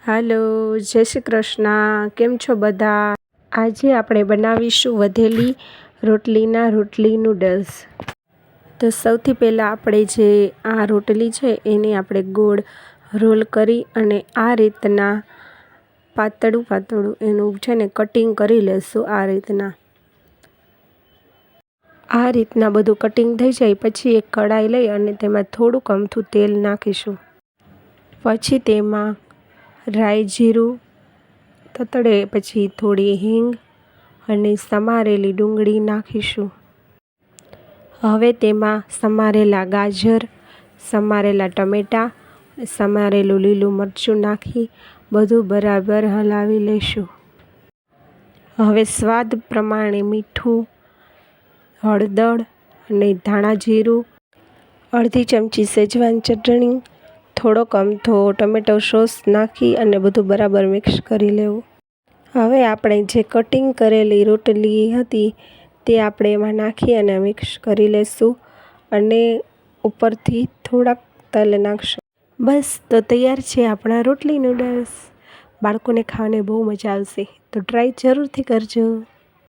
હાલો, જય શ્રી કૃષ્ણ. કેમ છો બધા? આજે આપણે બનાવીશું વધેલી રોટલી નૂડલ્સ. તો સૌથી પહેલાં આપણે જે આ રોટલી છે એને આપણે ગોળ રોલ કરી અને આ રીતના પાતળું એનું છે ને કટિંગ કરી લેશું. આ રીતના બધું કટિંગ થઈ જાય પછી એક કઢાઈ લઈ અને તેમાં થોડુંક અમથું તેલ નાખીશું. પછી તેમાં રાઈ જીરું તતડે પછી થોડી હિંગ અને સમારેલી ડુંગળી નાખીશું. હવે તેમાં સમારેલા ગાજર, સમારેલા ટમેટાં, સમારેલું લીલું મરચું નાખી બધું બરાબર હલાવી લઈશું. હવે સ્વાદ પ્રમાણે મીઠું, હળદર અને ધાણા જીરું, અડધી ચમચી સેજવાન ચટણી, થોડોક અમથો ટમેટો સોસ નાખી અને બધું બરાબર મિક્સ કરી લેવું. હવે આપણે જે કટિંગ કરેલી રોટલી હતી તે આપણે એમાં નાખી અને મિક્સ કરી લઈશું અને ઉપરથી થોડાક તલ નાખશું. બસ તો તૈયાર છે આપણા રોટલી નૂડલ્સ. બાળકોને ખાવાની બહુ મજા આવશે, તો ટ્રાય જરૂરથી કરજો.